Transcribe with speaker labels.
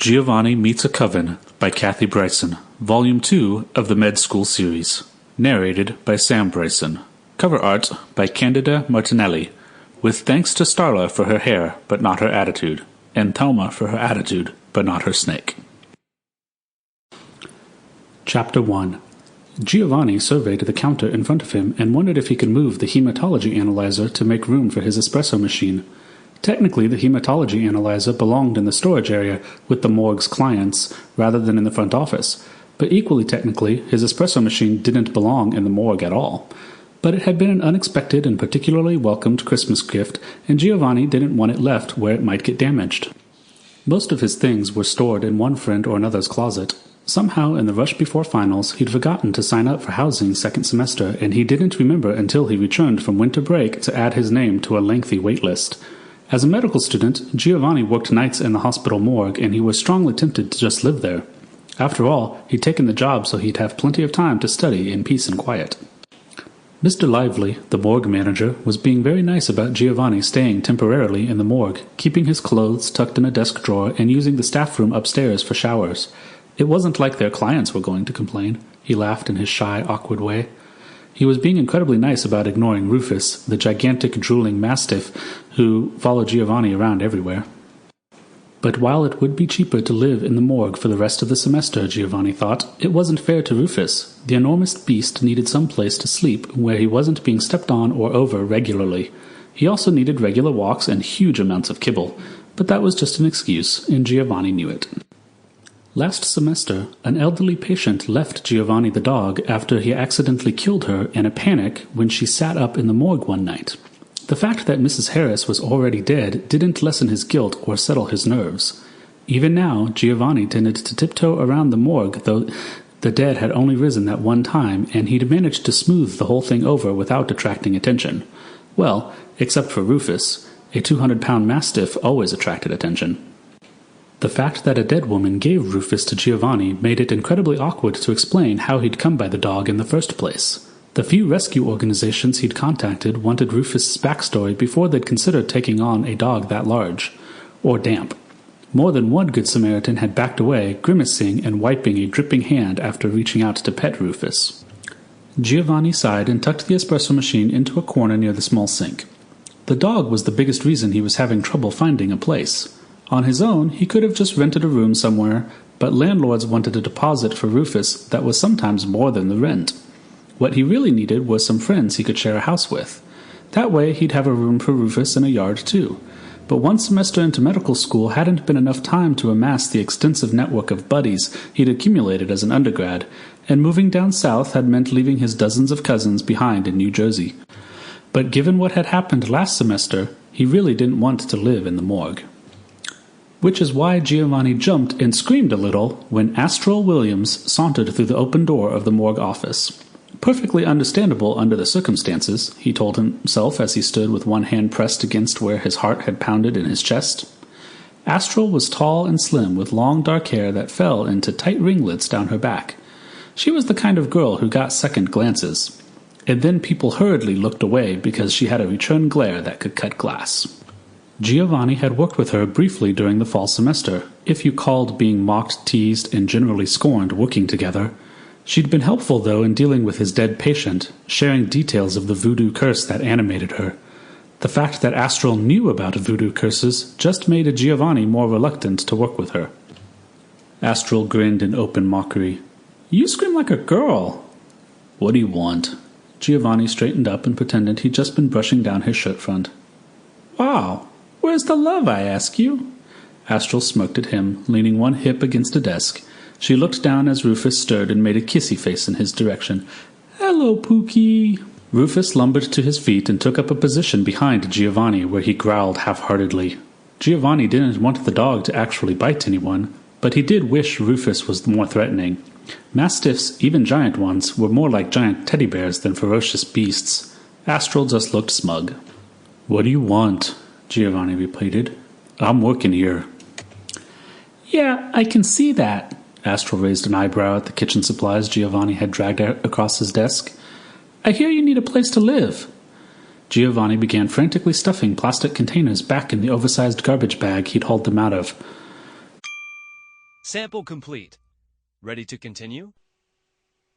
Speaker 1: Giovanni Meets a Coven by Kathy Bryson, Volume 2 of the Med School series. Narrated by Sam Bryson. Cover art by Candida Martinelli, with thanks to Starla for her hair, but not her attitude, and Thelma for her attitude, but not her snake. Chapter 1. Giovanni surveyed the counter in front of him and wondered if he could move the hematology analyzer to make room for his espresso machine. Technically, the hematology analyzer belonged in the storage area with the morgue's clients, rather than in the front office. But equally technically, his espresso machine didn't belong in the morgue at all. But it had been an unexpected and particularly welcomed Christmas gift, and Giovanni didn't want it left where it might get damaged. Most of his things were stored in one friend or another's closet. Somehow, in the rush before finals, he'd forgotten to sign up for housing second semester, and he didn't remember until he returned from winter break to add his name to a lengthy wait list. As a medical student, Giovanni worked nights in the hospital morgue, and he was strongly tempted to just live there. After all, he'd taken the job so he'd have plenty of time to study in peace and quiet. Mr. Lively, the morgue manager, was being very nice about Giovanni staying temporarily in the morgue, keeping his clothes tucked in a desk drawer and using the staff room upstairs for showers. It wasn't like their clients were going to complain. He laughed in his shy, awkward way. He was being incredibly nice about ignoring Rufus, the gigantic drooling mastiff who followed Giovanni around everywhere. But while it would be cheaper to live in the morgue for the rest of the semester, Giovanni thought, it wasn't fair to Rufus. The enormous beast needed some place to sleep where he wasn't being stepped on or over regularly. He also needed regular walks and huge amounts of kibble, but that was just an excuse, and Giovanni knew it. Last semester, an elderly patient left Giovanni the dog after he accidentally killed her in a panic when she sat up in the morgue one night. The fact that Mrs. Harris was already dead didn't lessen his guilt or settle his nerves. Even now, Giovanni tended to tiptoe around the morgue, though the dead had only risen that one time, and he'd managed to smooth the whole thing over without attracting attention. Well, except for Rufus. A 200-pound mastiff always attracted attention. The fact that a dead woman gave Rufus to Giovanni made it incredibly awkward to explain how he'd come by the dog in the first place. The few rescue organizations he'd contacted wanted Rufus's backstory before they'd considered taking on a dog that large. Or damp. More than one Good Samaritan had backed away, grimacing and wiping a dripping hand after reaching out to pet Rufus. Giovanni sighed and tucked the espresso machine into a corner near the small sink. The dog was the biggest reason he was having trouble finding a place. On his own, he could have just rented a room somewhere, but landlords wanted a deposit for Rufus that was sometimes more than the rent. What he really needed was some friends he could share a house with. That way he'd have a room for Rufus and a yard too. But one semester into medical school hadn't been enough time to amass the extensive network of buddies he'd accumulated as an undergrad, and moving down south had meant leaving his dozens of cousins behind in New Jersey. But given what had happened last semester, he really didn't want to live in the morgue. Which is why Giovanni jumped and screamed a little when Astral Williams sauntered through the open door of the morgue office. Perfectly understandable under the circumstances, he told himself as he stood with one hand pressed against where his heart had pounded in his chest. Astral was tall and slim with long dark hair that fell into tight ringlets down her back. She was the kind of girl who got second glances. And then people hurriedly looked away because she had a return glare that could cut glass. Giovanni had worked with her briefly during the fall semester, if you called being mocked, teased, and generally scorned working together. She'd been helpful, though, in dealing with his dead patient, sharing details of the voodoo curse that animated her. The fact that Astral knew about voodoo curses just made Giovanni more reluctant to work with her. Astral grinned in open mockery. "You scream like a girl." "What do you want?" Giovanni straightened up and pretended he'd just been brushing down his shirt front. "Wow. Where's the love, I ask you?" Astral smirked at him, leaning one hip against a desk. She looked down as Rufus stirred and made a kissy face in his direction. "Hello, Pookie." Rufus lumbered to his feet and took up a position behind Giovanni, where he growled half-heartedly. Giovanni didn't want the dog to actually bite anyone, but he did wish Rufus was more threatening. Mastiffs, even giant ones, were more like giant teddy bears than ferocious beasts. Astral just looked smug. "What do you want?" Giovanni repeated. "I'm working here." "Yeah, I can see that." Astral raised an eyebrow at the kitchen supplies Giovanni had dragged across his desk. "I hear you need a place to live." Giovanni began frantically stuffing plastic containers back in the oversized garbage bag he'd hauled them out of.
Speaker 2: Sample complete. Ready to continue?